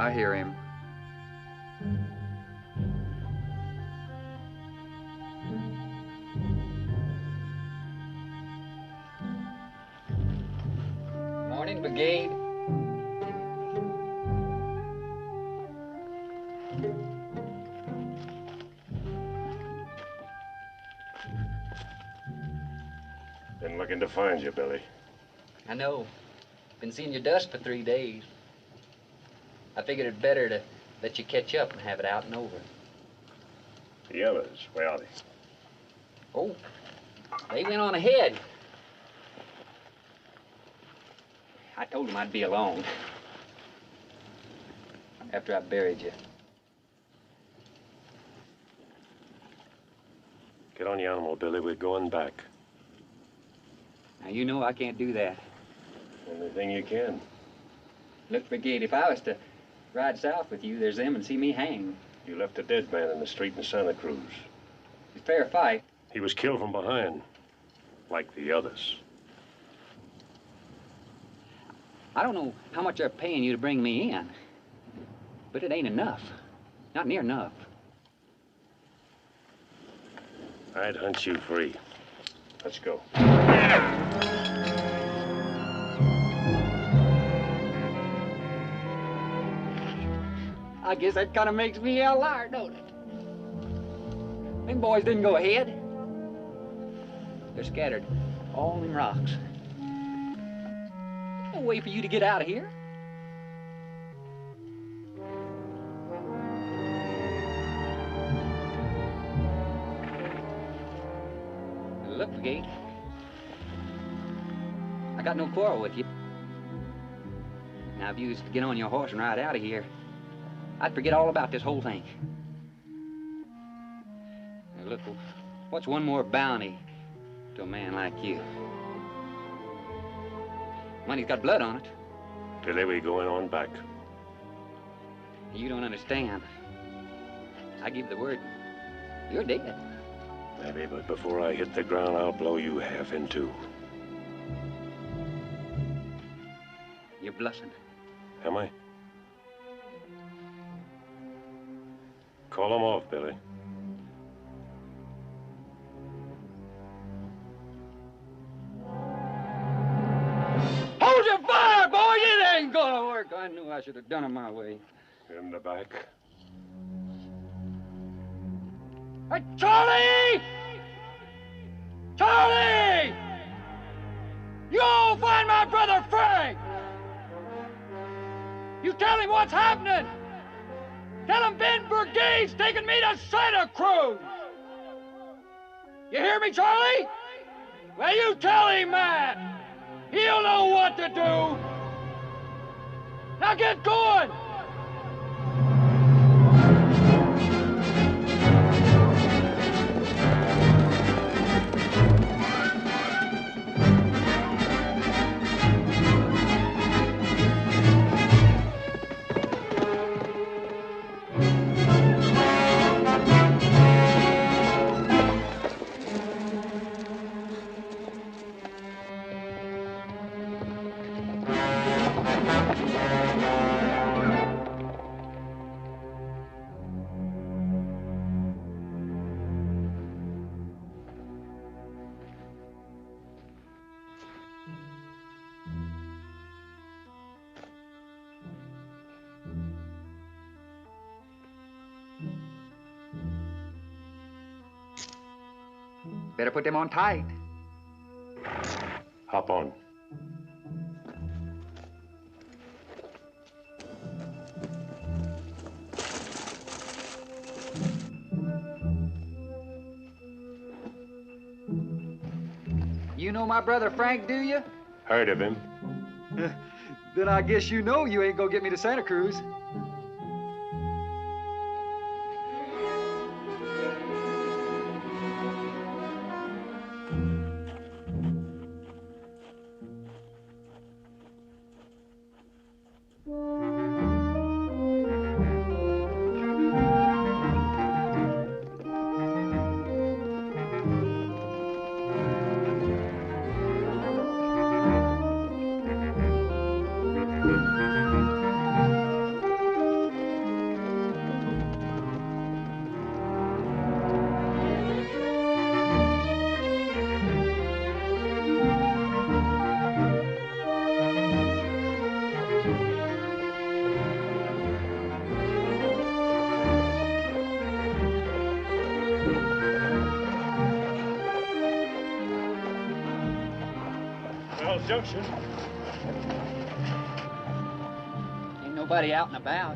I hear him. Morning, Brigade. Been looking to find you, Billy. I know. Been seeing your dust for 3 days. I figured it better to let you catch up and have it out and over. The others, where are they? Oh, they went on ahead. I told them I'd be along after I buried you. Get on the animal, Billy. We're going back. Now, you know I can't do that. Only thing you can. Look, Brigade, if I was to ride south with you, there's them and see me hanged. You left a dead man in the street in Santa Cruz. It's a fair fight. He was killed from behind, like the others. I don't know how much they're paying you to bring me in, but it ain't enough. Not near enough. I'd hunt you free. Let's go. I guess that kind of makes me a liar, don't it? Them boys didn't go ahead. They're scattered all in rocks. No way for you to get out of here. Look, Brigade, I got no quarrel with you. Now, if you was to get on your horse and ride out of here, I'd forget all about this whole thing. Now, look, what's one more bounty to a man like you? Money's got blood on it. Billy, we're going on back. You don't understand. I give the word, you're dead. Maybe, but before I hit the ground, I'll blow you half in two. You're bluffing. Am I? Call them off, Billy. Hold your fire, boy! It ain't gonna work. I knew I should have done it my way. In the back. Hey, Charlie! Charlie! You go find my brother Frank! You tell him what's happening! Tell him Ben Brigade's taking me to Santa Cruz! You hear me, Charlie? Well, you tell him that! He'll know what to do! Now get going! Better put them on tight. Hop on. You know my brother Frank, do you? Heard of him. Then I guess you know you ain't gonna get me to Santa Cruz. junction. Ain't nobody out and about.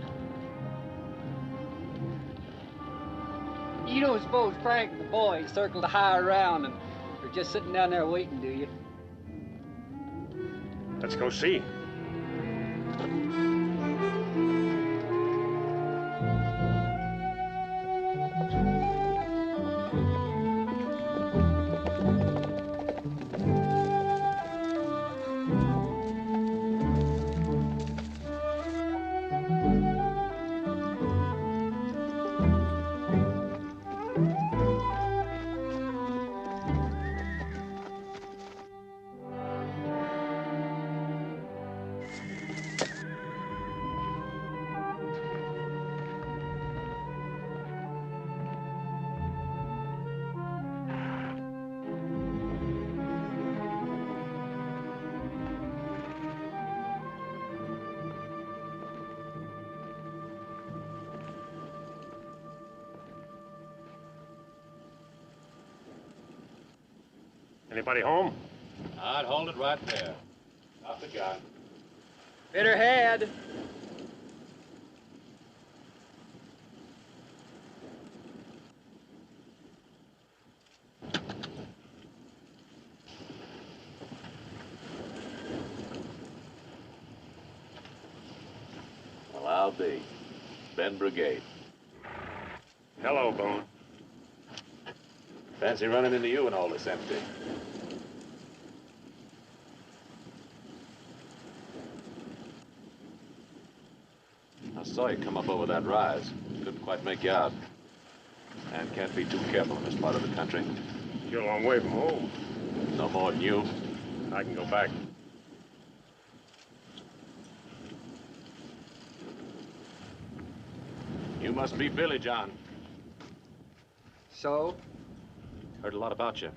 You don't suppose Frank and the boys circled the high around and are just sitting down there waiting, do you? Let's go see. Anybody home? I'd hold it right there. Up the gun. Hit her head. Well, I'll be. Ben Brigade. Hello, Boone. Fancy running into you and all this empty. I saw you come up over that rise. Couldn't quite make you out. And can't be too careful in this part of the country. You're a long way from home. No more than you. I can go back. You must be Billy John. So? Heard a lot about you.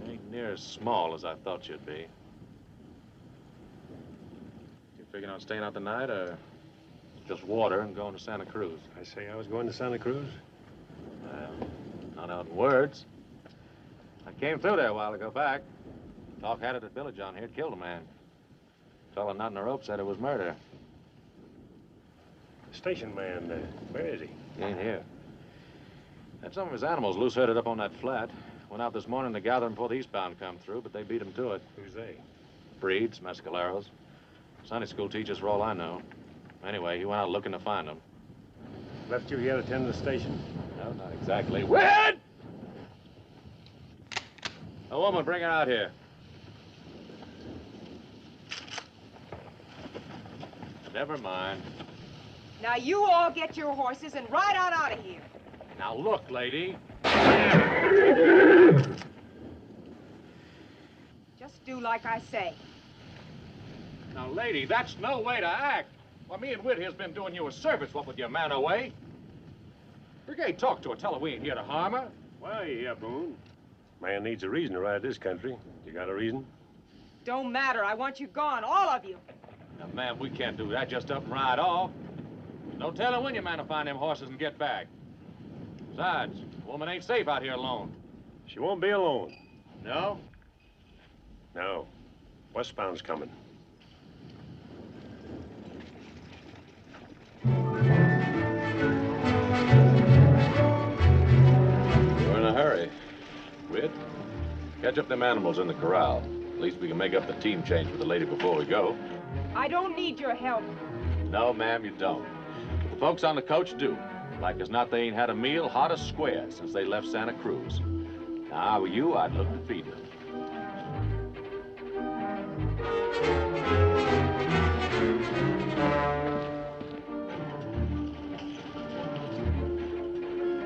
Ain't near as small as I thought you'd be. You figuring on staying out the night, or just water and going to Santa Cruz? I say I was going to Santa Cruz. Well, not out in words. I came through there a while ago back. Talk had it that Billy John here had killed a man. Fellow not in the rope said it was murder. The station man, where is he? He ain't here. Had some of his animals loose-herded up on that flat. Went out this morning to gather them before the eastbound come through, but they beat him to it. Who's they? Breeds, mescaleros. Sunday school teachers for all I know. Anyway, he went out looking to find them. Left you here to tend the station? No, not exactly. Wait! A woman, bring her out here. Never mind. Now you all get your horses and ride on out of here. Now look, lady. Just do like I say. Now, lady, that's no way to act. Why, me and Whit here's been doing you a service, what with your man away. Brigade, talk to her. Tell her we ain't here to harm her. Well, yeah, Boone. Man needs a reason to ride this country. You got a reason? Don't matter. I want you gone, all of you. Now, ma'am, we can't do that. Just up and ride off. No telling when your man will find them horses and get back. Besides, the woman ain't safe out here alone. She won't be alone. No? No. Westbound's coming. We're in a hurry. Whit, catch up them animals in the corral. At least we can make up the team change with the lady before we go. I don't need your help. No, ma'am, you don't. But the folks on the coach do. Like as not, they ain't had a meal hot as square since they left Santa Cruz. Now, with you, I'd look to feeding them.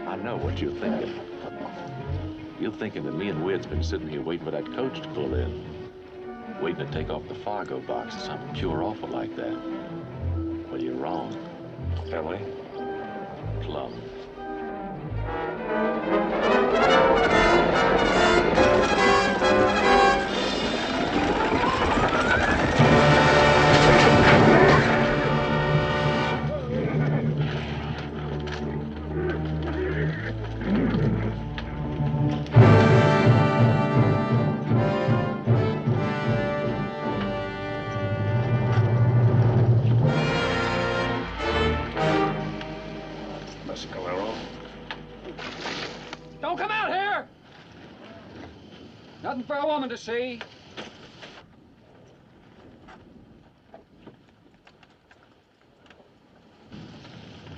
I know what you're thinking. You're thinking that me and Whit's been sitting here waiting for that coach to pull in. Waiting to take off the Fargo box or something pure awful like that. Well, you're wrong. Emily? Plum. something for a woman to see.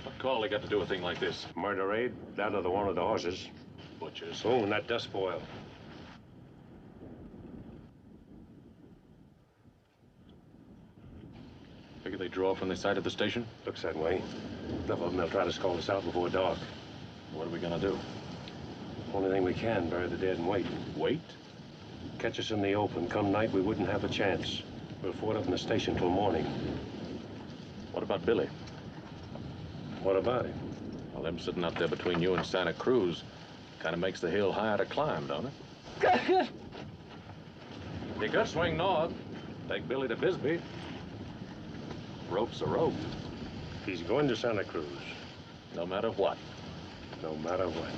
What call they got to do a thing like this? Murder raid, down to the one of the horses. Butchers. Boom, that dust boil. Figure they draw from the side of the station? Looks that way. Enough of them, they'll try to call us out before dark. What are we gonna do? Only thing we can, bury the dead and wait. Wait? Catch us in the open. Come night, we wouldn't have a chance. We'll ford up in the station till morning. What about Billy? What about him? Well, them sitting up there between you and Santa Cruz kind of makes the hill higher to climb, don't it? You could swing north, take Billy to Bisbee. Rope's a rope, He's going to Santa Cruz. no matter what. No matter what.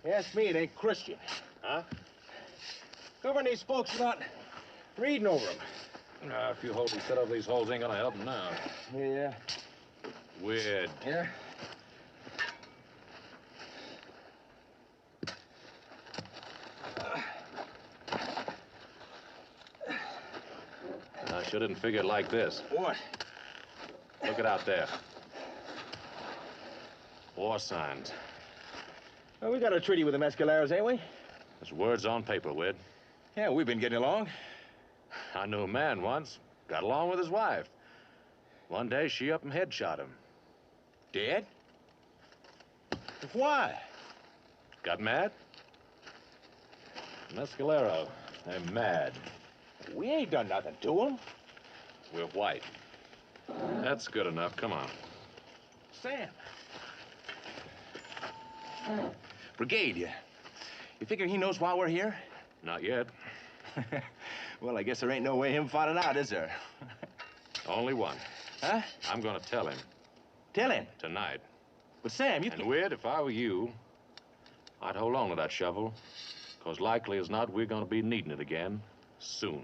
Ask me, it ain't Christian. Huh? Covering these folks without reading over them. If you hold set up these holes, ain't gonna help them now. Yeah. Weird. Yeah? I sure didn't figure it like this. What? Look it out there. War signs. Well, we got a treaty with the Mescaleros, ain't we? There's words on paper, Wid. Yeah, we've been getting along. I knew a man once. Got along with his wife. One day, she up and headshot him. Dead? Why? Got mad? Mescalero. They're mad. We ain't done nothing to them. We're white. That's good enough. Come on. Sam. Brigade, you figure he knows why we're here? Not yet. Well, I guess there ain't no way him finding out, is there? Only one. Huh? I'm gonna tell him Tell him. tonight. But Sam, you And can't... Wid, if I were you, I'd hold on to that shovel. Because likely as not, we're gonna be needing it again soon.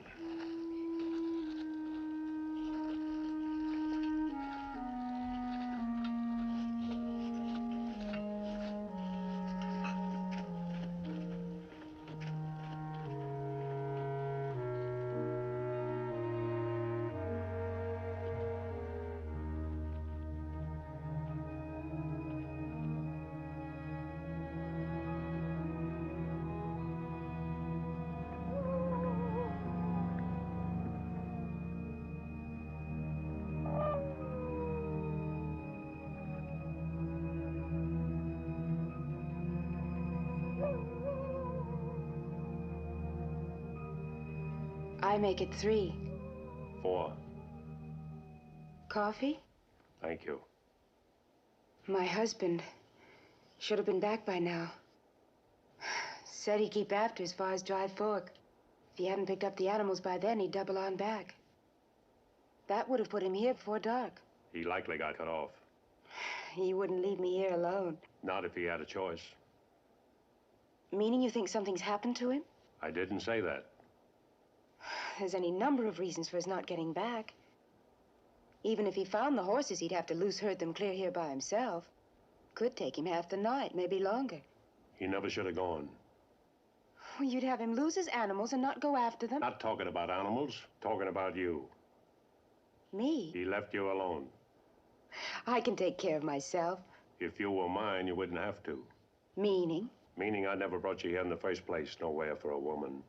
I make it 3. 4. Coffee? Thank you. My husband should have been back by now. Said he'd keep after as far as Dry Fork. If he hadn't picked up the animals by then, he'd double on back. That would have put him here before dark. He likely got cut off. He wouldn't leave me here alone. Not if he had a choice. Meaning you think something's happened to him? I didn't say that. There's any number of reasons for his not getting back. Even if he found the horses, he'd have to loose herd them clear here by himself. Could take him half the night, maybe longer. He never should have gone. Well, you'd have him lose his animals and not go after them. Not talking about animals, talking about you. Me? He left you alone. I can take care of myself. If you were mine, you wouldn't have to. Meaning? Meaning I never brought you here in the first place. Nowhere for a woman.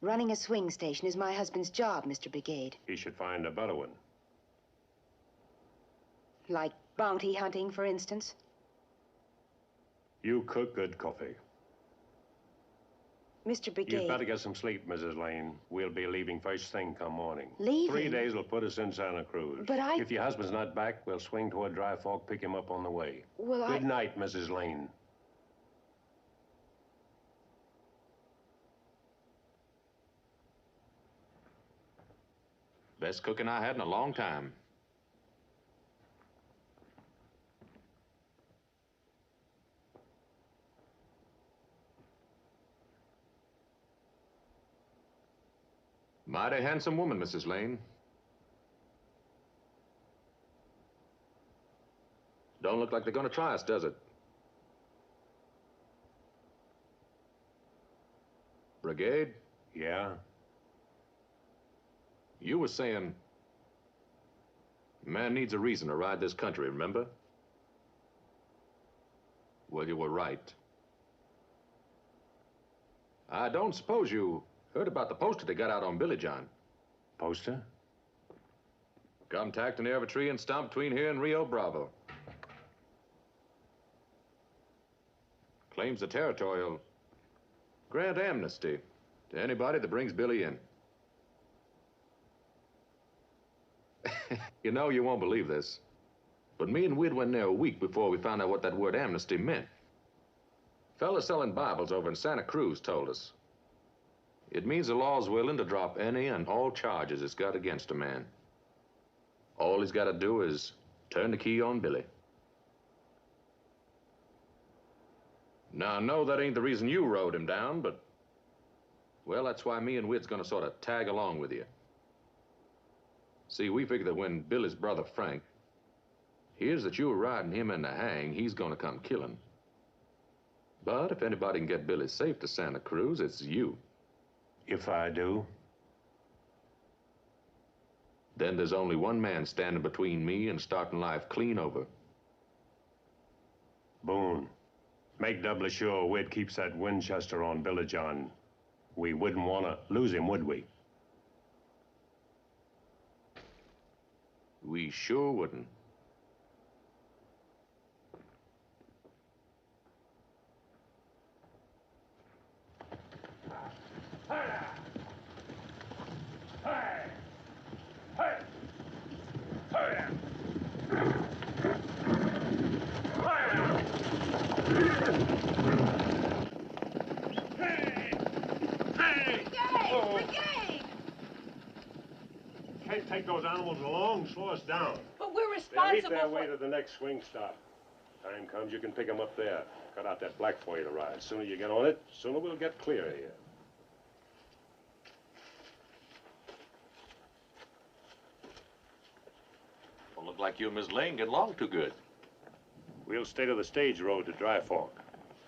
Running a swing station is my husband's job, Mr. Brigade. He should find a better one. Like bounty hunting, for instance. You cook good coffee. Mr. Brigade. You'd better get some sleep, Mrs. Lane. We'll be leaving first thing come morning. Leaving? 3 days will put us in Santa Cruz. But I... If your husband's not back, we'll swing toward Dry Fork, pick him up on the way. Well, Good night, Mrs. Lane. Best cooking I had in a long time. Mighty handsome woman, Mrs. Lane. Don't look like they're gonna try us, does it? Brigade? Yeah? You were saying man needs a reason to ride this country, remember? Well, you were right. I don't suppose you heard about the poster they got out on Billy John. Poster? Come tacked near every tree and stomp between here and Rio Bravo. Claims the territorial grant amnesty to anybody that brings Billy in. You know, you won't believe this, but me and Wid went there a week before we found out what that word amnesty meant. Fella selling Bibles over in Santa Cruz told us. It means the law's willing to drop any and all charges it's got against a man. All he's got to do is turn the key on Billy. Now, I know that ain't the reason you rode him down, but, well, that's why me and Wid's gonna sort of tag along with you. See, we figure that when Billy's brother Frank hears that you were riding him in the hang, he's gonna come killing. But if anybody can get Billy safe to Santa Cruz, it's you. If I do? Then there's only one man standing between me and starting life clean over. Boone, make doubly sure Wid keeps that Winchester on Billy John. We wouldn't want to lose him, would we? We sure wouldn't. Can't take those animals along, slow us down. But we're They'll responsible eat their for... way to the next swing stop. Time comes, you can pick them up there. Cut out that black for you to ride. Sooner you get on it, sooner we'll get clear of here. Don't look like you and Miss Lane get along too good. We'll stay to the stage road to Dry Fork.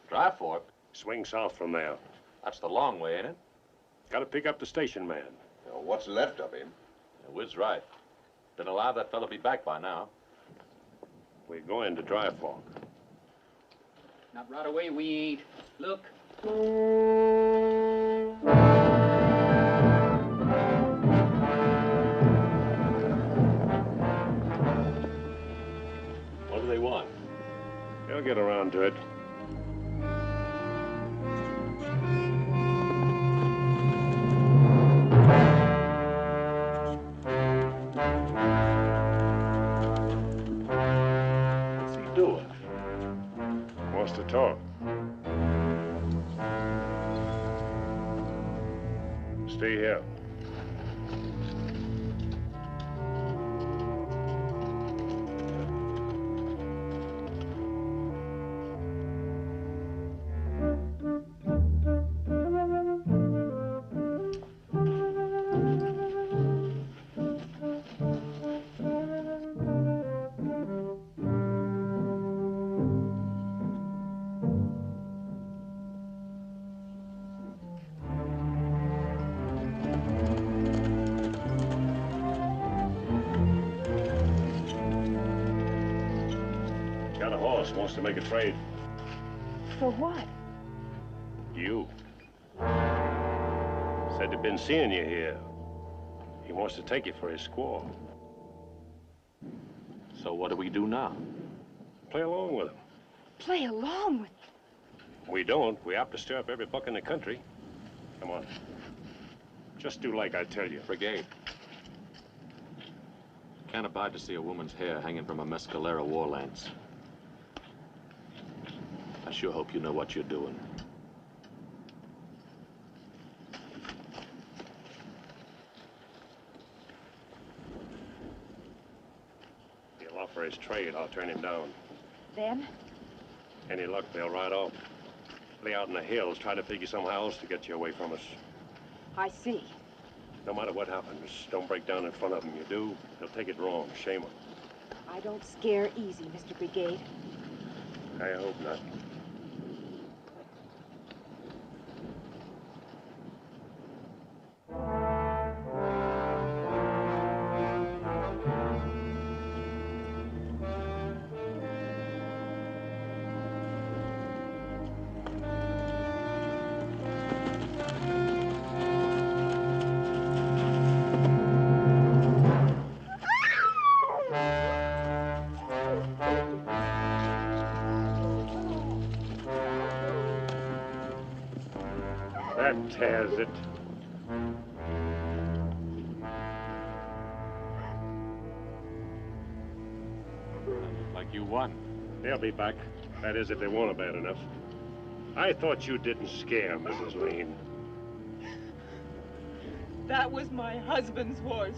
Dry Fork? Swing south from there. That's the long way, ain't it? Gotta pick up the station man. Now, what's left of him? Yeah, Wid's right. Been alive, that fella be back by now. We're going to Dry Fork. Not right away, we ain't. Look. What do they want? They'll get around to it. What's he doing? Wants to talk. Stay here. Got a horse, wants to make a trade. For what? You. Said they've been seeing you here. He wants to take you for his squaw. So what do we do now? Play along with him. Play along with... We don't. We have to stir up every buck in the country. Come on. Just do like I tell you. Brigade. Can't abide to see a woman's hair hanging from a mescalera war lance. I sure hope you know what you're doing. He'll offer his trade. I'll turn him down. Then? Any luck, they'll ride off. Lay out in the hills, try to figure somehow else to get you away from us. I see. No matter what happens, don't break down in front of them. You do, they'll take it wrong. Shame them. I don't scare easy, Mr. Brigade. I hope not. That tears it. Like you won. They'll be back. That is, if they want it bad enough. I thought you didn't scare, Mrs. Lane. That was my husband's horse.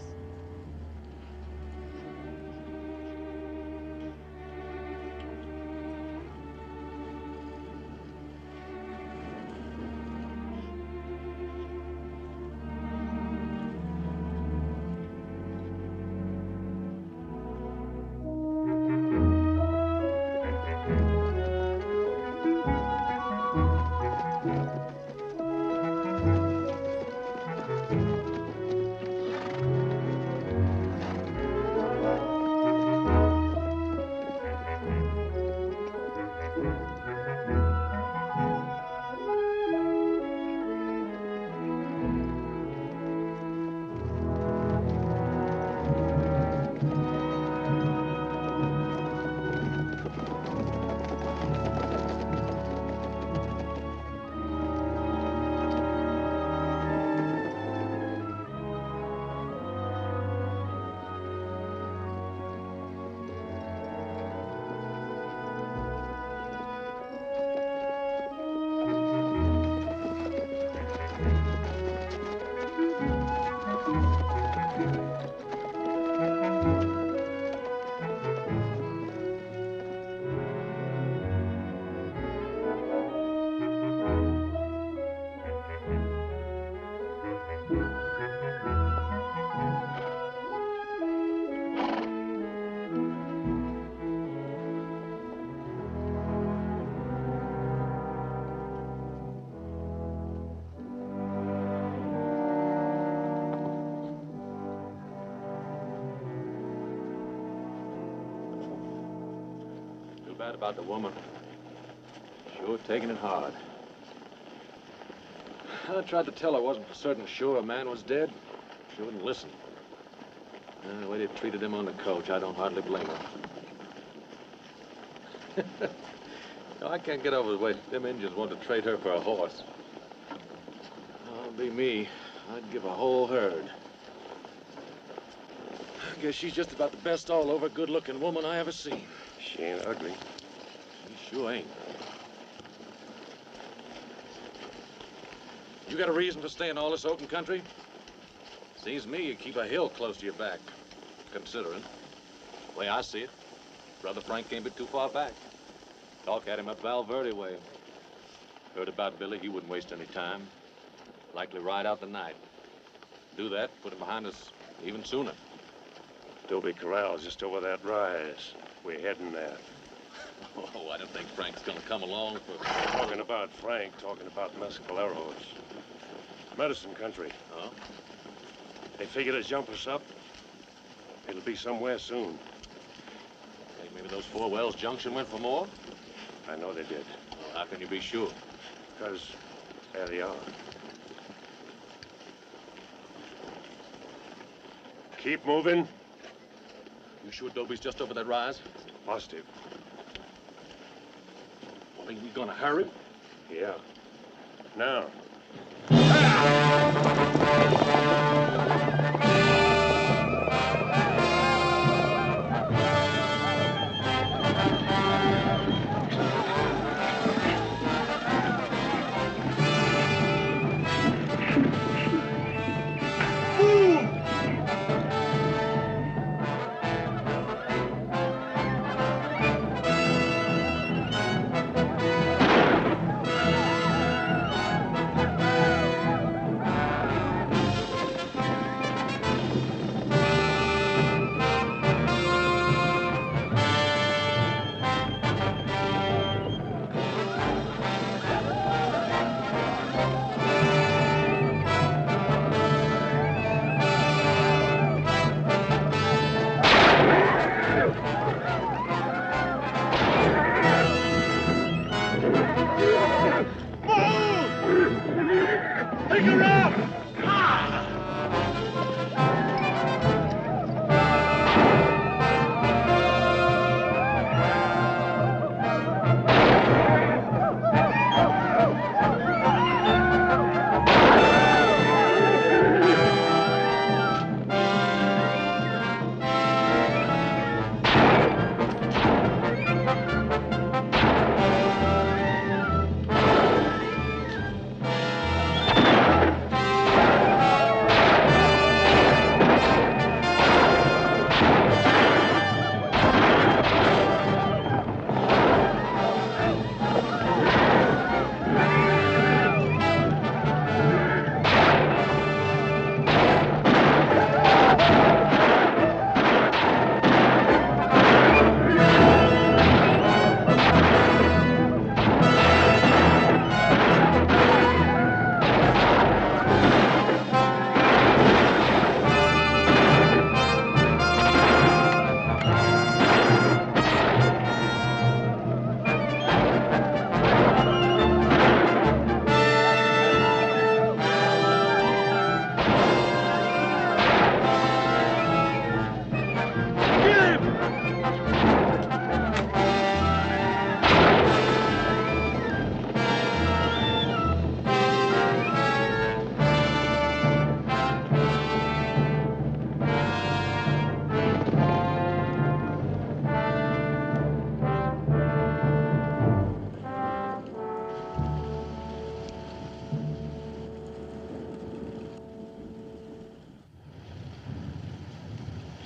Bad about the woman. Sure taking it hard. I tried to tell her I wasn't for certain sure a man was dead. She wouldn't listen. The way they treated him on the coach, I don't hardly blame her. No, I can't get over the way them Indians want to trade her for a horse. Oh, be me, I'd give a whole herd. I guess she's just about the best all-over good-looking woman I ever seen. She ain't ugly. She sure ain't. You got a reason for staying all this open country? Seems to me you keep a hill close to your back, considering. The way I see it, Brother Frank can't be too far back. Talk at him up Val Verde way. Heard about Billy, he wouldn't waste any time. Likely ride out the night. Do that, put him behind us even sooner. Adobe Corral's just over that rise. We're heading there. Oh, I don't think Frank's gonna come along for... Talking about Frank, talking about Mescaleros. Medicine country. Oh? They figure to jump us up. It'll be somewhere soon. Think maybe those Four Wells Junction went for more? I know they did. Well, how can you be sure? Because there they are. Keep moving. You sure Dobie's just over that rise? Positive. Well, ain't we gonna hurry? Yeah. Now.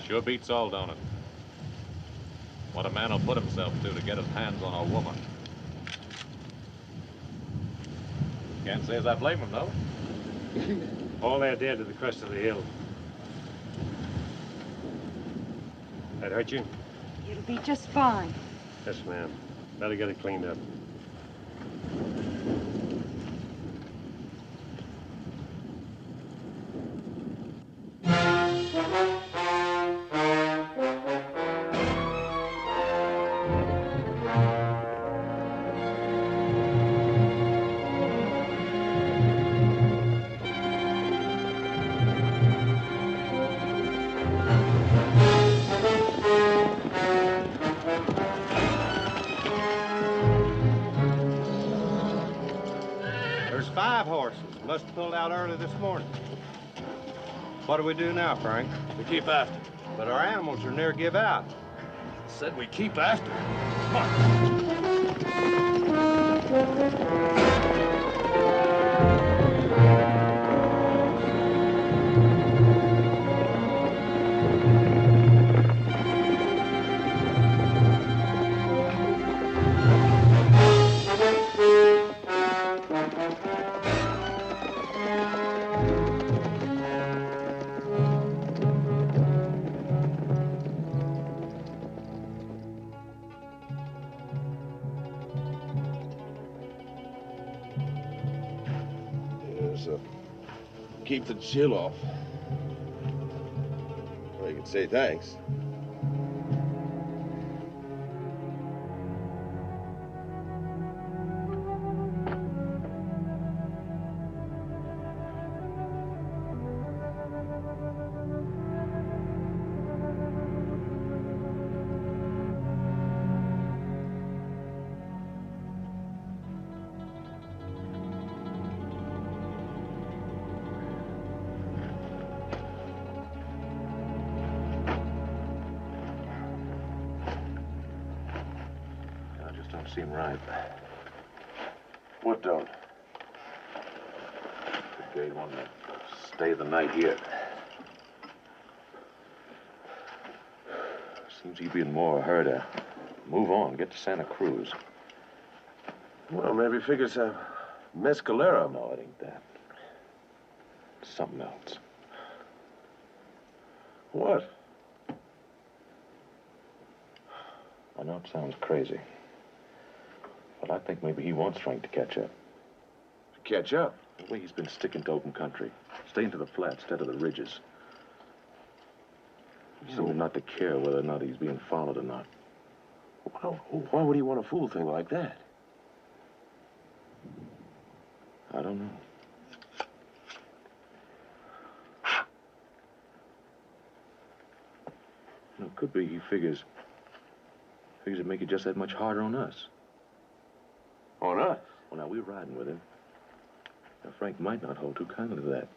Sure beats all, don't it? What a man will put himself to get his hands on a woman. Can't say as I blame him, though. All they're dead to the crest of the hill. That hurt you? It'll be just fine. Yes, ma'am. Better get it cleaned up. There's 5 horses. Must have pulled out early this morning. What do we do now, Frank? We keep after. But our animals are near give out. Said we keep after. Come on. Keep the chill off. Well, you can say thanks. Don't seem right. What don't? The brigade wanted to stay the night here. Seems he'd be in more of a hurry to move on, get to Santa Cruz. Well, maybe figures a mescalero. No, it ain't that. It's something else. What? I know it sounds crazy. But I think maybe he wants Frank to catch up. Catch up? The way he's been sticking to open country. Staying to the flats instead of the ridges. He seems not to care whether or not he's being followed or not. Well, why would he want a fool thing like that? I don't know. It could be he figures it'd make it just that much harder on us. On us? Well, now, we're riding with him. Now, Frank might not hold too kindly to that.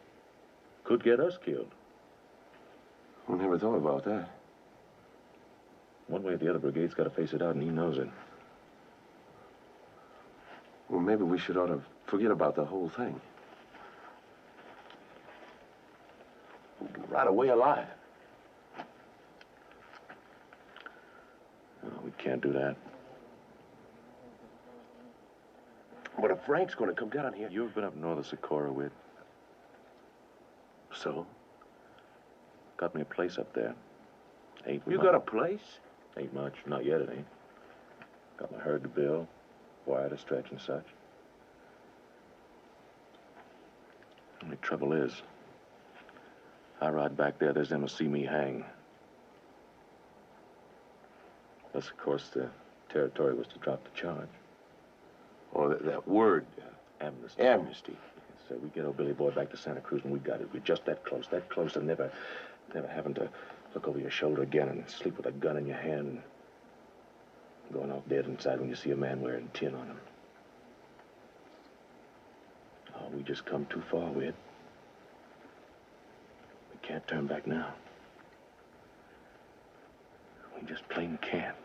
Could get us killed. I never thought about that. One way or the other, brigade's got to face it out, and he knows it. Well, maybe we should ought to forget about the whole thing. Right away alive. No, we can't do that. But if Frank's going to come down here... You've been up north of Socorro with. So? Got me a place up there. You got a place? Ain't much. Not yet, it ain't. Got my herd to build, wire to stretch and such. Only trouble is, I ride back there, there's them to see me hang. Unless, of course, the territory was to drop the charge. Oh, that word. Amnesty. Amnesty. So we get old Billy Boy back to Santa Cruz, and we got it. We're just that close to never having to look over your shoulder again and sleep with a gun in your hand and going off dead inside when you see a man wearing tin on him. Oh, we just come too far with it. We can't turn back now. We just plain can't.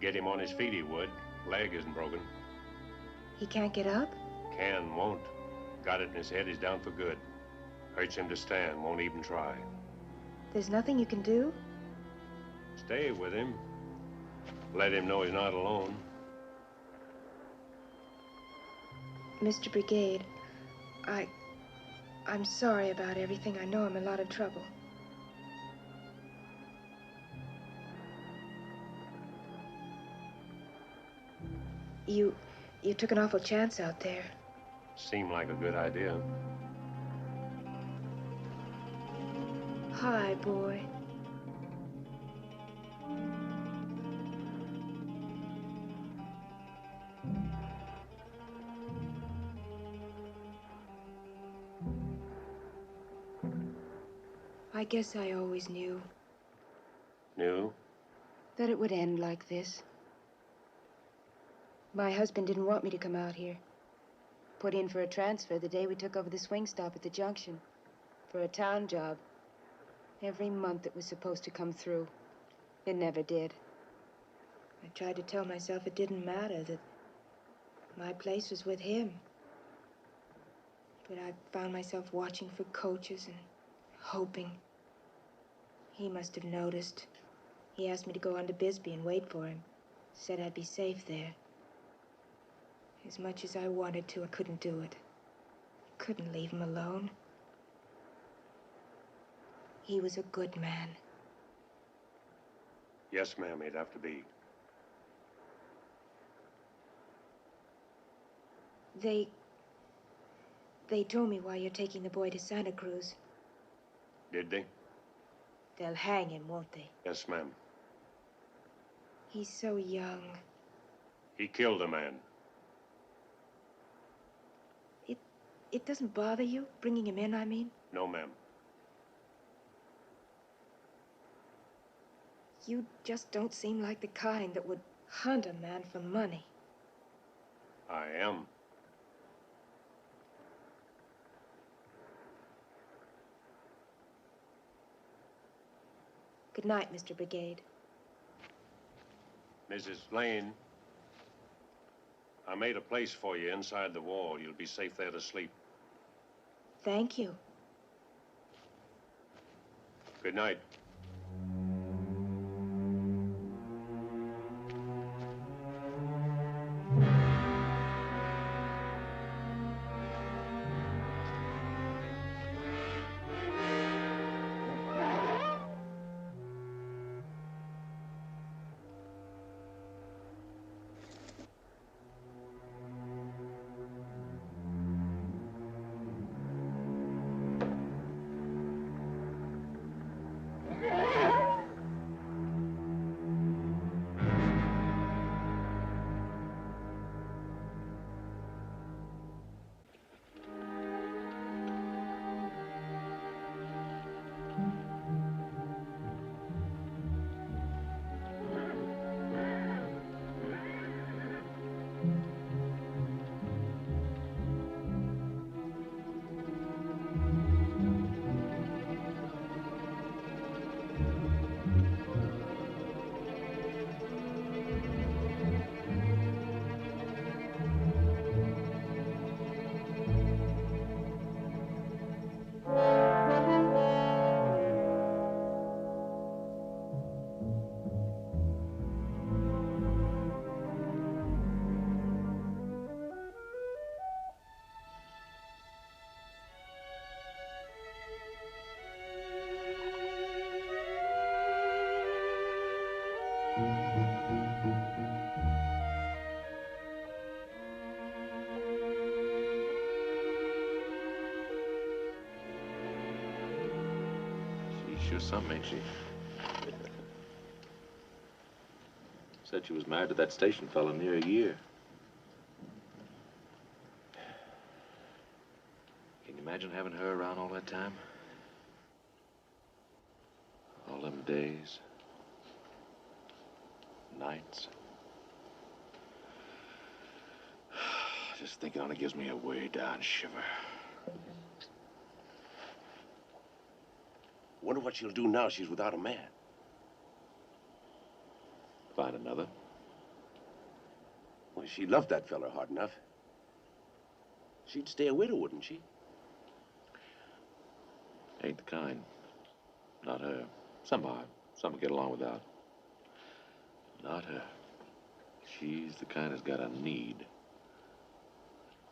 get him on his feet, he would. Leg isn't broken. He can't get up? Can, won't. Got it in his head, he's down for good. Hurts him to stand, won't even try. There's nothing you can do? Stay with him. Let him know he's not alone. Mr. Brigade, I'm sorry about everything. I know I'm in a lot of trouble. You took an awful chance out there. Seemed like a good idea. Hi, boy. I guess I always knew. Knew? That it would end like this. My husband didn't want me to come out here. Put in for a transfer the day we took over the swing stop at the junction. For a town job. Every month it was supposed to come through. It never did. I tried to tell myself it didn't matter, that my place was with him. But I found myself watching for coaches and hoping. He must have noticed. He asked me to go on to Bisbee and wait for him. Said I'd be safe there. As much as I wanted to, I couldn't do it. Couldn't leave him alone. He was a good man. Yes, ma'am, he'd have to be. They told me why you're taking the boy to Santa Cruz. Did they? They'll hang him, won't they? Yes, ma'am. He's so young. He killed a man. It doesn't bother you, bringing him in, I mean? No, ma'am. You just don't seem like the kind that would hunt a man for money. I am. Good night, Mr. Brigade. Mrs. Lane, I made a place for you inside the wall. You'll be safe there to sleep. Thank you. Good night. Sure something, ain't she? Said she was married to that station fellow near a year. Can you imagine having her around all that time? All them days, nights. Just thinking on it gives me a way down shiver. Wonder what she'll do now she's without a man. Find another. Well, she loved that fella hard enough. She'd stay a widow, wouldn't she? Ain't the kind. Not her. Some get along without. Not her. She's the kind that's got a need.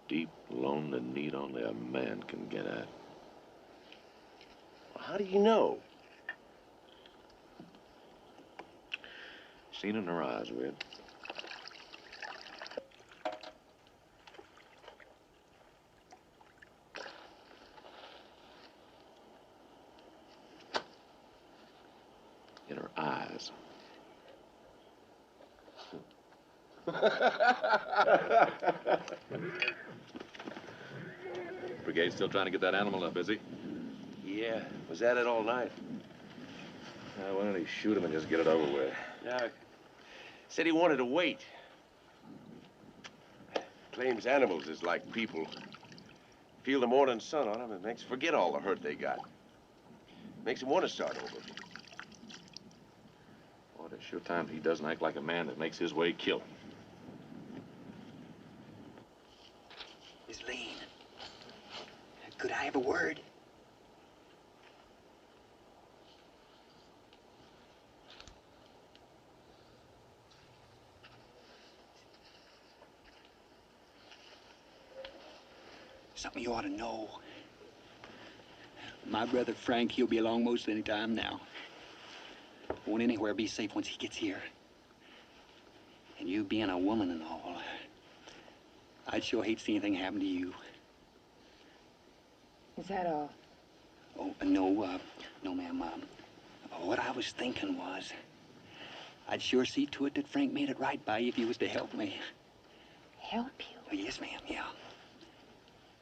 Deep, lonely need only a man can get at. Well, how do you know? Seen in her eyes, Will. In her eyes. Brigade's still trying to get that animal up, is he? Yeah, was at it all night. Why don't he shoot him and just get it over with? Yeah, said he wanted to wait. Claims animals is like people. Feel the morning sun on them, it makes forget all the hurt they got. Makes them want to start over. Boy, there's sure times he doesn't act like a man that makes his way kill him. Miss Lane, could I have a word? Something you ought to know. My brother Frank, he'll be along most any time now. Won't anywhere be safe once he gets here. And you being a woman and all, I'd sure hate to see anything happen to you. Is that all? Oh, no, no, ma'am. What I was thinking was, I'd sure see to it that Frank made it right by you if you was to help me. Help you? Oh, yes, ma'am, yeah.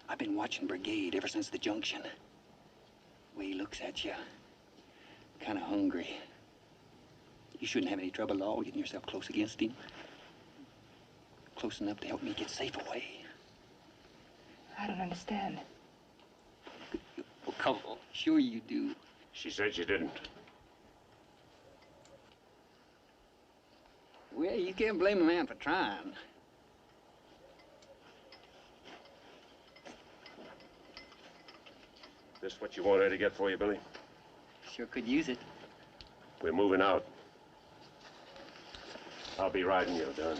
I've been watching Brigade ever since the junction. The way he looks at you, kind of hungry. You shouldn't have any trouble at all getting yourself close against him. Close enough to help me get safe away. I don't understand. Well, come on. Sure you do. She said she didn't. Well, you can't blame a man for trying. This what you want her to get for you, Billy? Sure could use it. We're moving out. I'll be riding you, Dunn.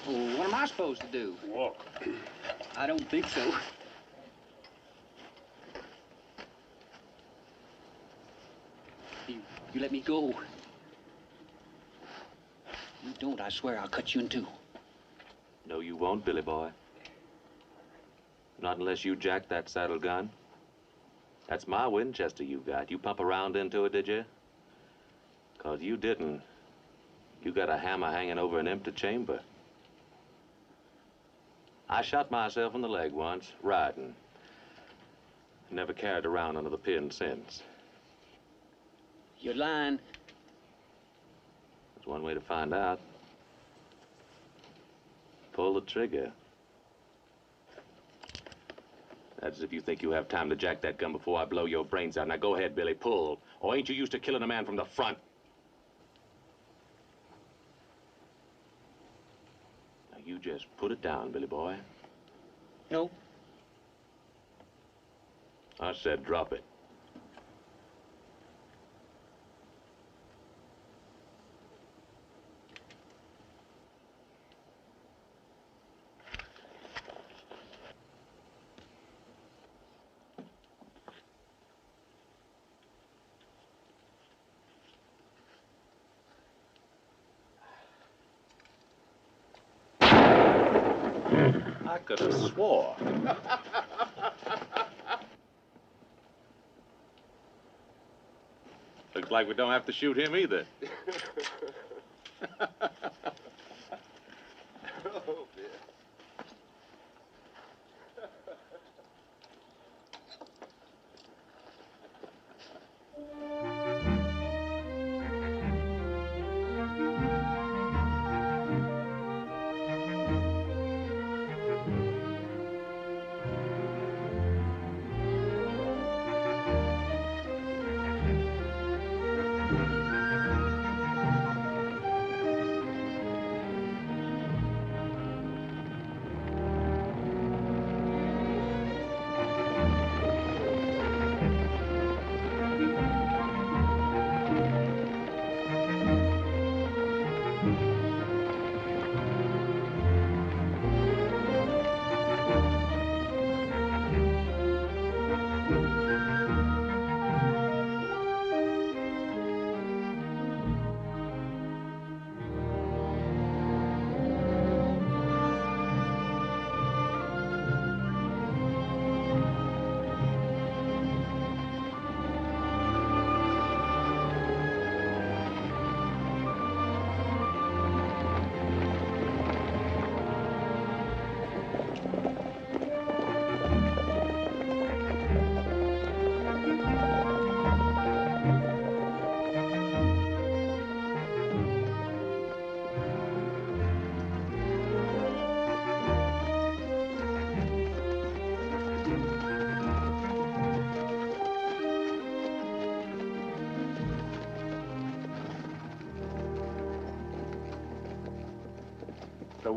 Well, what am I supposed to do? Walk. I don't think so. You let me go. You don't, I swear I'll cut you in two. No, you won't, Billy boy. Not unless you jack that saddle gun. That's my Winchester you got. You pump around into it, did you? 'Cause you didn't. You got a hammer hanging over an empty chamber. I shot myself in the leg once, riding. Never carried around under the pin since. You're lying. There's one way to find out. Pull the trigger. That's if you think you have time to jack that gun before I blow your brains out. Now go ahead, Billy, pull. Or ain't you used to killing a man from the front? Now you just put it down, Billy boy. No. I said drop it. I could have swore. Looks like we don't have to shoot him either. Oh, dear.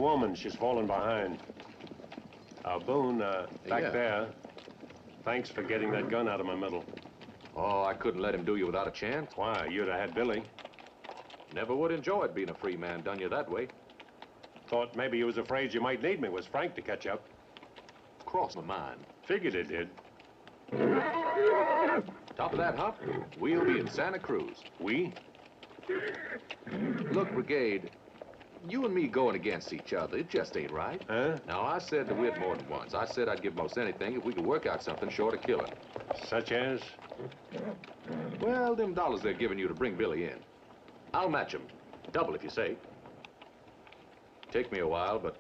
woman. She's fallen behind. Boone, back there. Thanks for getting that gun out of my middle. Oh, I couldn't let him do you without a chance. Why? You'd have had Billy. Never would enjoy it being a free man done you that way. Thought maybe you was afraid you might need me. Was Frank to catch up? Crossed my mind. Figured it did. Top of that hump, we'll be in Santa Cruz. We? Look, Brigade, you and me going against each other, it just ain't right. Huh? Now, I said to Whit more than once. I said I'd give most anything if we could work out something short of killing. Such as? Well, them dollars they're giving you to bring Billy in. I'll match 'em. Double if you say. Take me a while, but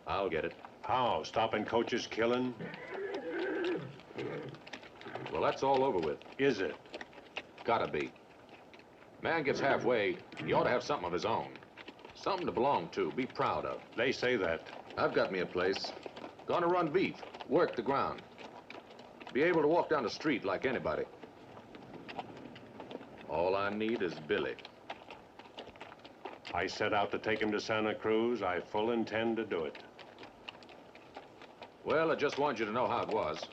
I'll get it. How? Stopping coaches killing? Well, that's all over with. Is it? Gotta be. Man gets halfway, he ought to have something of his own. Something to belong to, be proud of. They say that. I've got me a place. Gonna run beef, work the ground. Be able to walk down the street like anybody. All I need is Billy. I set out to take him to Santa Cruz. I full intend to do it. Well, I just want you to know how it was.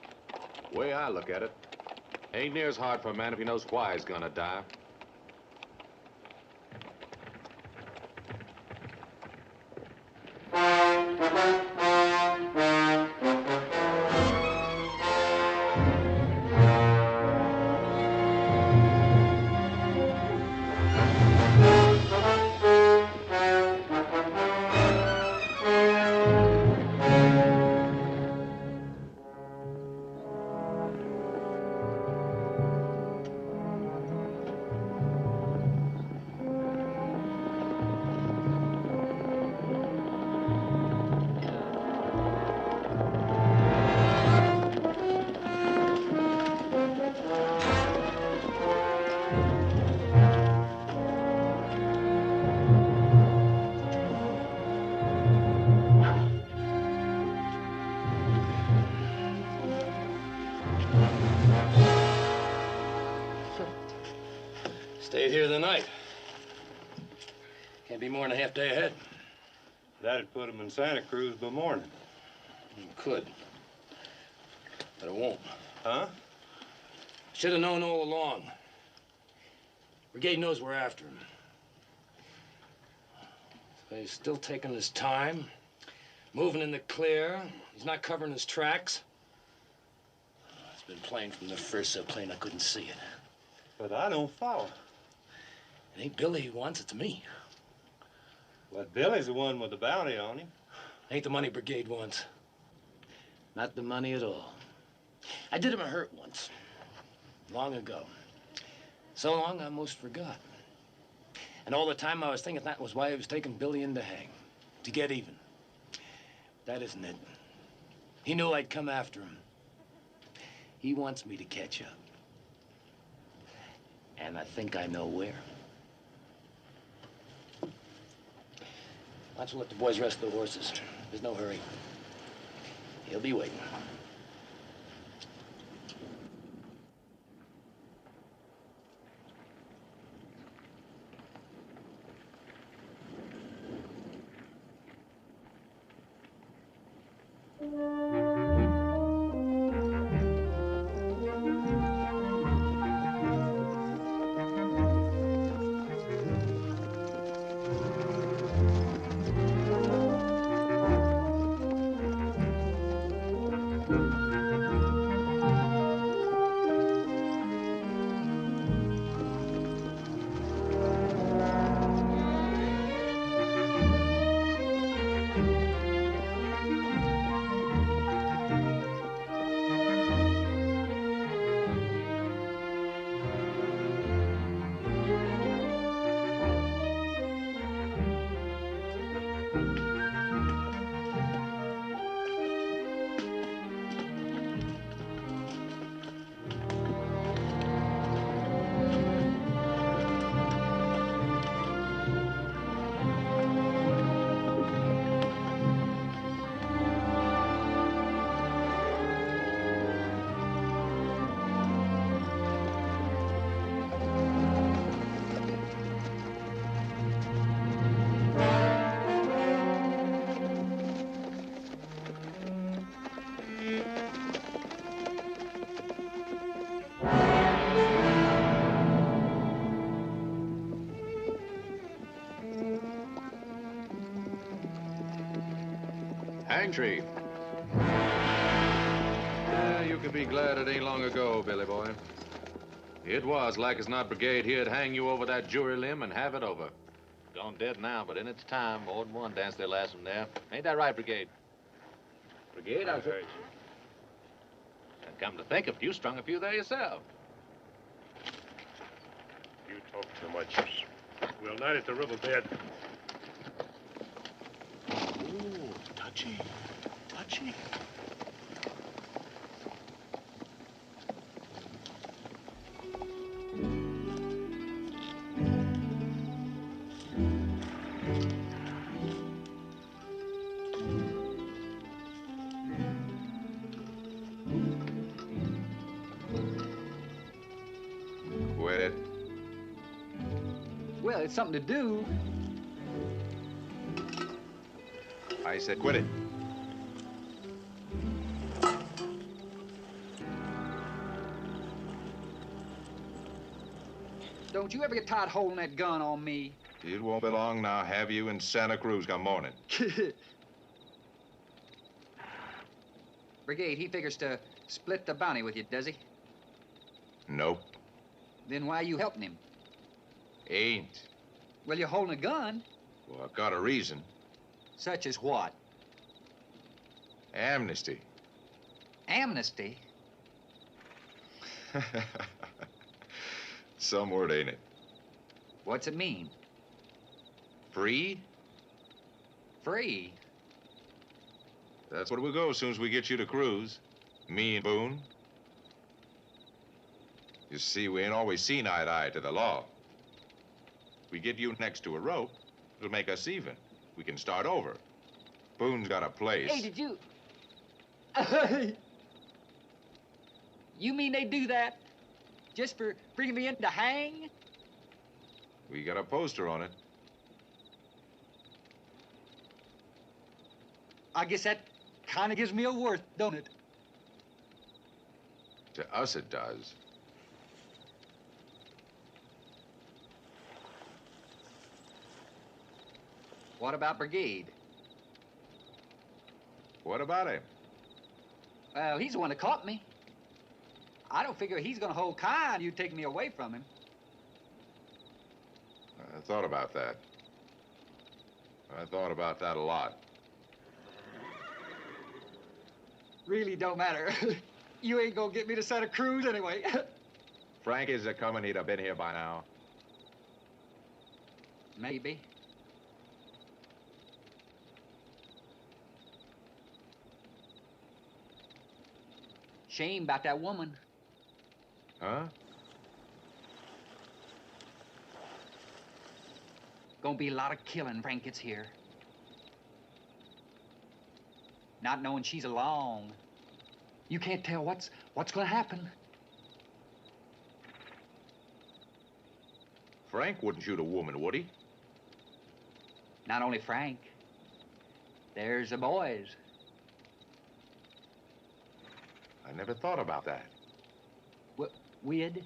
Way I look at it, ain't near as hard for a man if he knows why he's gonna die. Stayed here the night. Can't be more than a half day ahead. That'd put him in Santa Cruz by morning. Could. But it won't. Huh? Should have known all along. Brigade knows we're after him. But he's still taking his time, moving in the clear. He's not covering his tracks. It's been plain from the first, so plain I couldn't see it. But I don't follow. It ain't Billy he wants, it's me. But Billy's the one with the bounty on him. Ain't the money Brigade wants. Not the money at all. I did him a hurt once, long ago. So long I almost forgot. And all the time I was thinking that was why he was taking Billy in to hang, to get even. That isn't it. He knew I'd come after him. He wants me to catch up. And I think I know where. Why don't you let the boys rest their horses? There's no hurry. He'll be waiting. Braintree. Yeah, you can be glad it ain't long ago, Billy boy. It was like as not brigade here'd hang you over that jury limb and have it over. Gone dead now, but in its time, more than one danced their last one there. Ain't that right, Brigade? Brigade, I heard you. And come to think of it, you strung a few there yourself. You talk too much. We'll night at the riverbed. Ooh, touchy. Touchy. Quit it. Well, it's something to do. I said quit it. Don't you ever get tired holding that gun on me? It won't be long now. Have you in Santa Cruz come morning? Brigade, he figures to split the bounty with you, does he? Nope. Then why you helping him? Ain't. Well, you're holding a gun. Well, I've got a reason. Such as what? Amnesty. Amnesty? Some word, ain't it? What's it mean? Free? Free? That's where we'll go as soon as we get you to Cruz. Me and Boone. You see, we ain't always seen eye to eye to the law. We get you next to a rope, it'll make us even. We can start over. Boone's got a place. Hey, did you... You mean they do that just for bringing me in to hang? We got a poster on it. I guess that kind of gives me a worth, don't it? To us, it does. What about Brigade? What about him? Well, he's the one that caught me. I don't figure he's gonna hold kind you take me away from him. I thought about that. I thought about that a lot. Really don't matter. You ain't gonna get me to Santa Cruz anyway. Frank is a-coming. He'd have been here by now. Maybe. Shame about that woman. Huh? Gonna be a lot of killing, Frank gets here. Not knowing she's along. You can't tell what's gonna happen. Frank wouldn't shoot a woman, would he? Not only Frank. There's the boys. I never thought about that. We'd,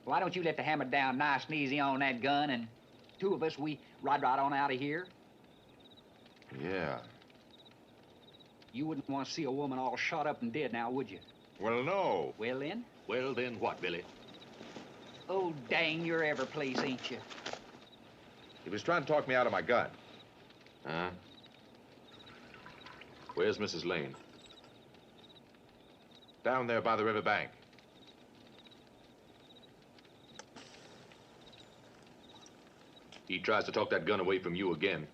why don't you let the hammer down nice and easy on that gun, and two of us, we ride right on out of here? Yeah. You wouldn't want to see a woman all shot up and dead now, would you? Well, no. Well, then? Well, then what, Billy? Oh, dang, you're every place, ain't you? He was trying to talk me out of my gun. Huh? Where's Mrs. Lane? Down there by the river bank. He tries to talk that gun away from you again.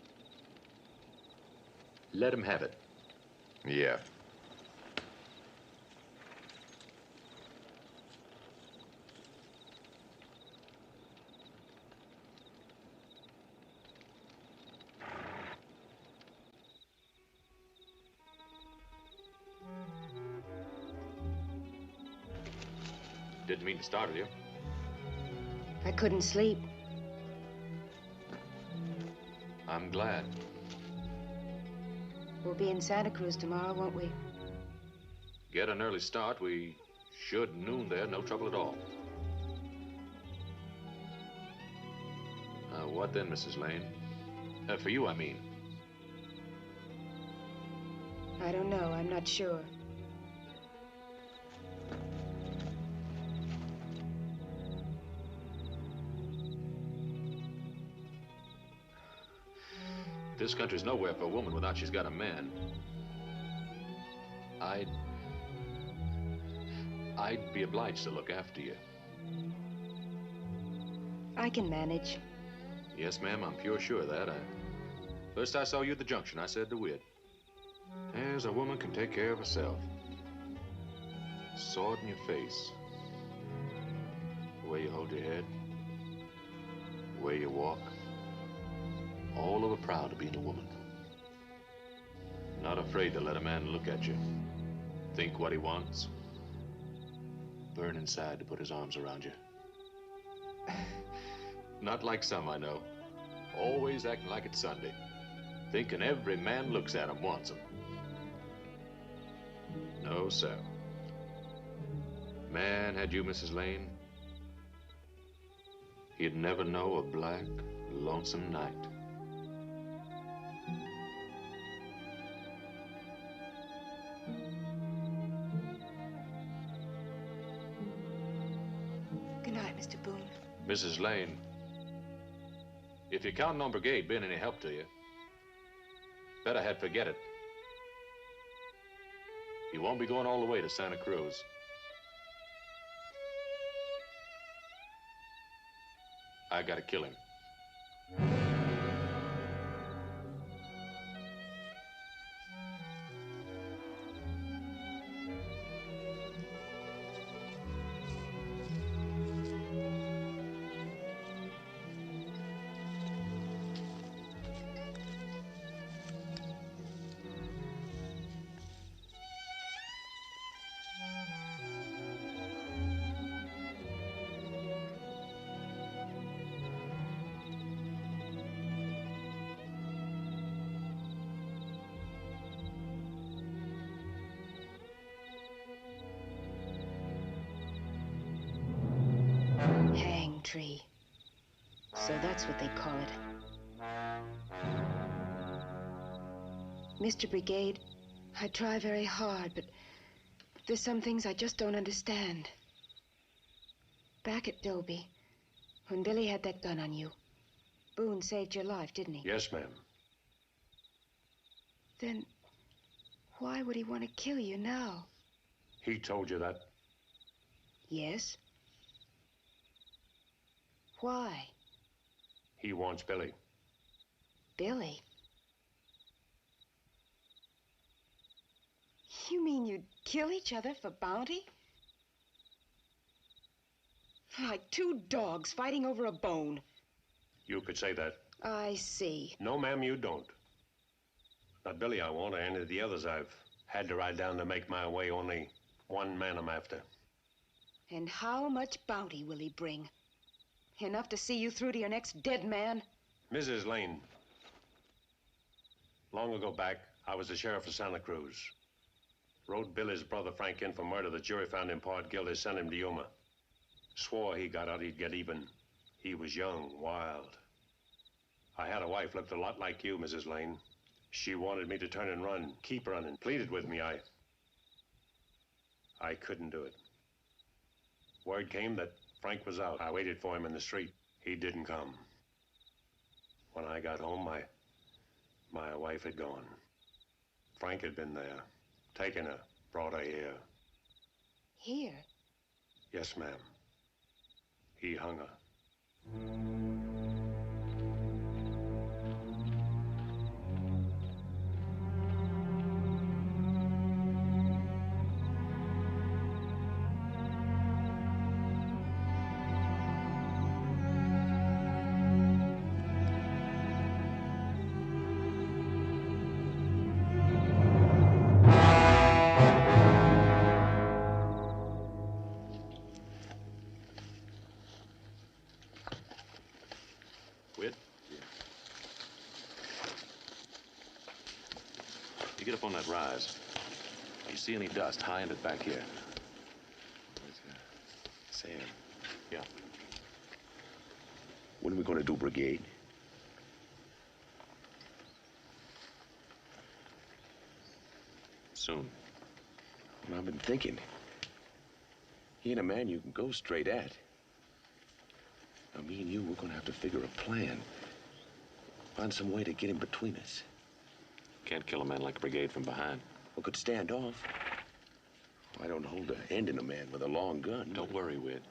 Let him have it. Yeah. Didn't mean to startle you. I couldn't sleep. I'm glad. We'll be in Santa Cruz tomorrow, won't we? Get an early start. We should noon there, no trouble at all. What then, Mrs. Lane? For you, I mean. I don't know. I'm not sure. This country's nowhere for a woman without she's got a man. I'd be obliged to look after you. I can manage. Yes, ma'am, I'm pure sure of that. First I saw you at the junction, I said to Whit, there's a woman can take care of herself. Saw it in your face. The way you hold your head. The way you walk. All over proud of being a woman. Not afraid to let a man look at you. Think what he wants. Burn inside to put his arms around you. Not like some I know. Always acting like it's Sunday. Thinking every man looks at him wants him. No, sir. Man, had you, Mrs. Lane, he'd never know a black, lonesome night. Good night, Mr. Boone. Mrs. Lane, if you're counting on Brigade being any help to you, better had forget it. You won't be going all the way to Santa Cruz. I gotta kill him. Hang tree. So that's what they call it. Mr. Brigade, I try very hard, but there's some things I just don't understand. Back at Dobie, when Billy had that gun on you, Boone saved your life, didn't he? Yes, ma'am. Then why would he want to kill you now? He told you that? Yes. Why? He wants Billy. Billy? You mean you'd kill each other for bounty? Like two dogs fighting over a bone. You could say that. I see. No, ma'am, you don't. Not Billy I want, or any of the others I've had to ride down to make my way. Only one man I'm after. And how much bounty will he bring? Enough to see you through to your next dead man? Mrs. Lane. Long ago back, I was the sheriff of Santa Cruz. Rode Billy's brother Frank in for murder. The jury found him part guilty, sent him to Yuma. Swore he got out he'd get even. He was young, wild. I had a wife looked a lot like you, Mrs. Lane. She wanted me to turn and run, keep running, pleaded with me. I couldn't do it. Word came that Frank was out. I waited for him in the street. He didn't come. When I got home, my wife had gone. Frank had been there, taken her, brought her here. Here? Yes, ma'am. He hung her. Get up on that rise. You see any dust, high end it back here. Sam. Yeah. When are we going to do Brigade? soon? Well, I've been thinking. He ain't a man you can go straight at. Now, me and you, we're gonna have to figure a plan. Find some way to get him between us. Can't kill a man like a brigade from behind. We could stand off. I don't hold the end in a man with a long gun. Don't worry, Whit.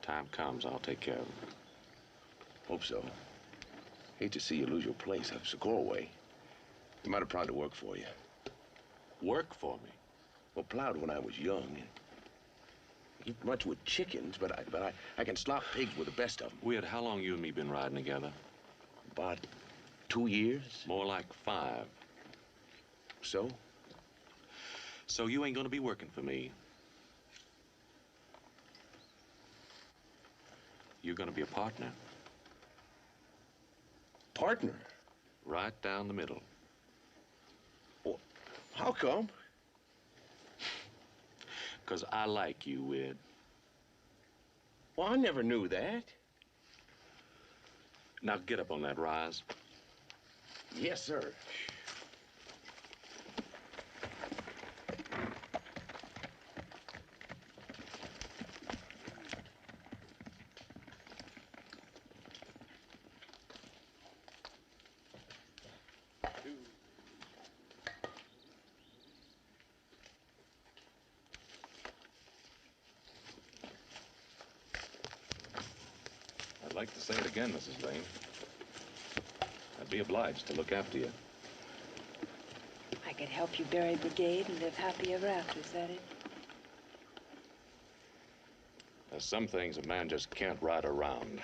Time comes, I'll take care of him. Hope so. Hate to see you lose your place up Socorro way. You might have tried to work for you. Work for me? Well, plowed when I was young. Eat much with chickens, but I can slop pigs with the best of them. Whit, how long you and me been riding together? About 2 years. More like 5. So? So you ain't gonna be working for me. You're gonna be a partner. Partner? Right down the middle. Well, how come? 'Cause I like you, Whit. Well, I never knew that. Now get up on that rise. Yes, sir. I'd like to say it again, Mrs. Lane. I'd be obliged to look after you. I could help you bury Brigade and live happy ever after, is that it? There's some things a man just can't ride around.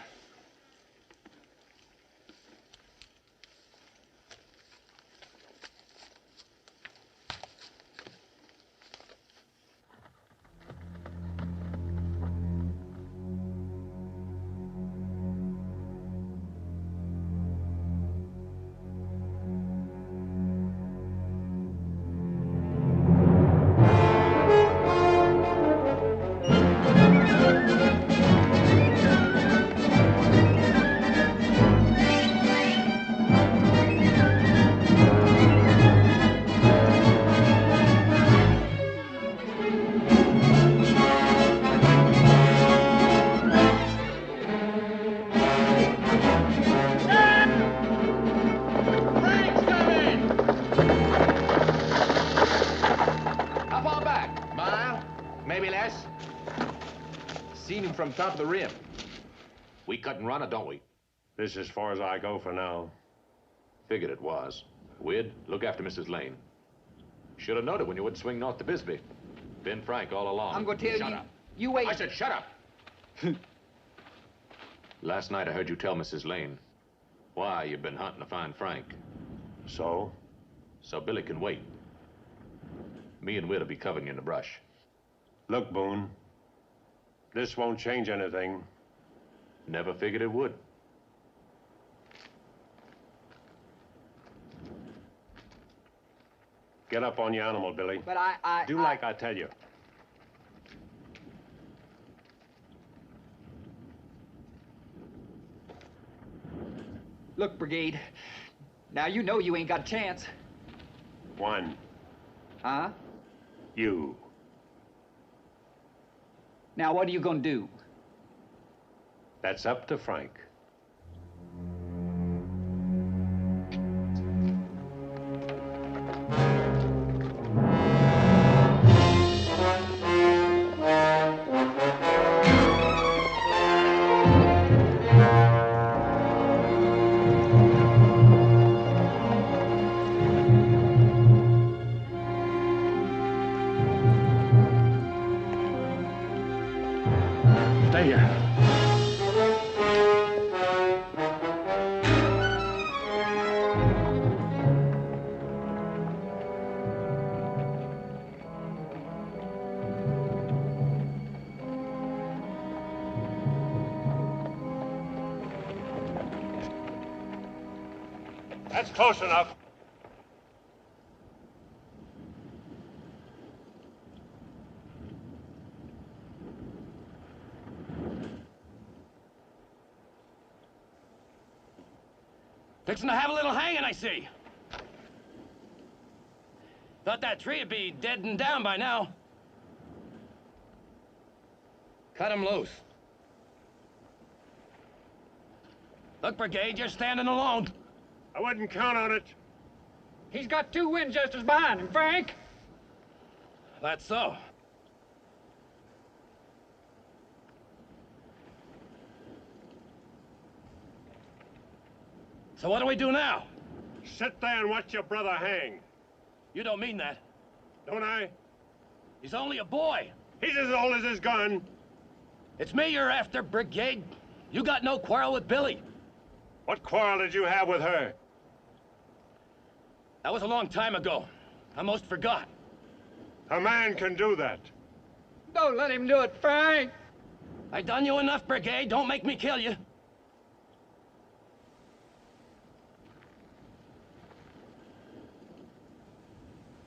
From top of the rim. We cut and run it, don't we? This is as far as I go for now. Figured it was. Weird, look after Mrs. Lane. Should have noted when you wouldn't swing north to Bisbee. Been frank all along. I'm going to tell Shut you. up. You wait. I said shut up. Last night I heard you tell Mrs. Lane why you've been hunting to find Frank. So? So Billy can wait. Me and Whit will be covering you in the brush. Look, Boone. This won't change anything. Never figured it would. Get up on your animal, Billy. But I do like I tell you. Look, Brigade. Now you know you ain't got a chance. One. Huh? You. Now what are you gonna do? That's up to Frank. Stay here. That's close enough. Fixing to have a little hanging, I see. Thought that tree would be dead and down by now. Cut him loose. Look, Brigade, you're standing alone. I wouldn't count on it. He's got 2 Winchesters behind him, Frank. That's so. So what do we do now? Sit there and watch your brother hang. You don't mean that. Don't I? He's only a boy. He's as old as his gun. It's me you're after, Brigade. You got no quarrel with Billy. What quarrel did you have with her? That was a long time ago. I most forgot. A man can do that. Don't let him do it, Frank. I done you enough, Brigade. Don't make me kill you.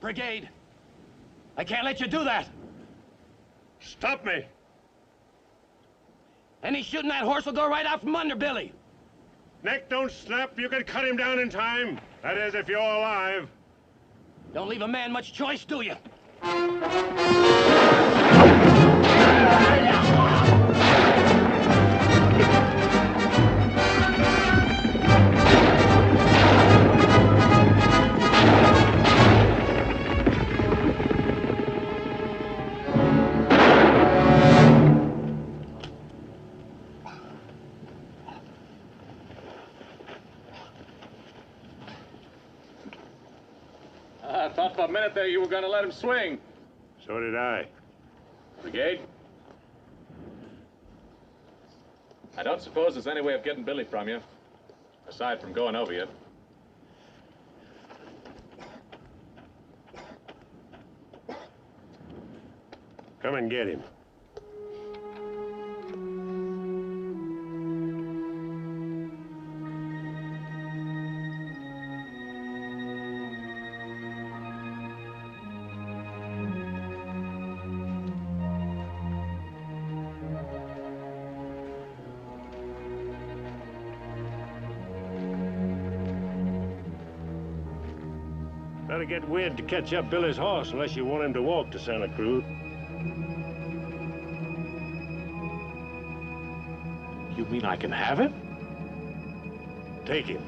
Brigade, I can't let you do that. Stop me. Any shooting that horse will go right out from under Billy. Neck don't snap. You can cut him down in time. That is, if you're alive. Don't leave a man much choice, do you? I thought for a minute there you were going to let him swing. So did I. Brigade? I don't suppose there's any way of getting Billy from you, aside from going over you. Come and get him. Better get Wid to catch up Billy's horse unless you want him to walk to Santa Cruz. You mean I can have him? Take him.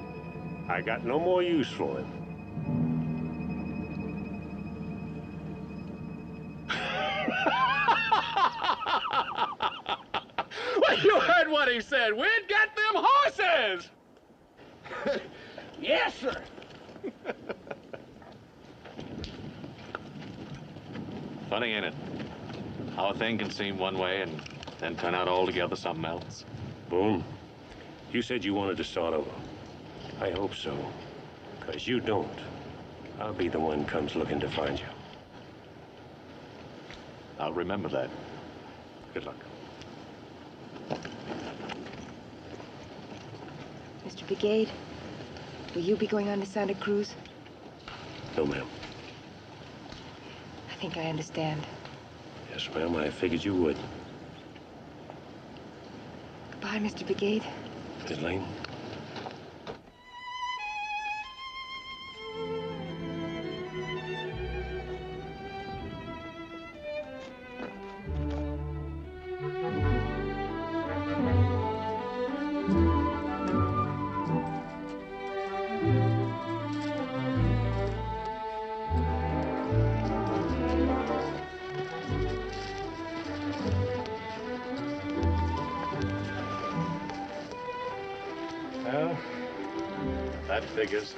I got no more use for him. Well, you heard what he said. We'd get them horses! Yes, sir. Funny, ain't it? How a thing can seem one way and then turn out altogether something else. Boone, you said you wanted to start over. I hope so. Because you don't. I'll be the one comes looking to find you. I'll remember that. Good luck. Mr. Brigade, will you be going on to Santa Cruz? No, ma'am. I think I understand. Yes, ma'am, I figured you would. Goodbye, Mr. Brigade. Miss Lane. Well, that figures.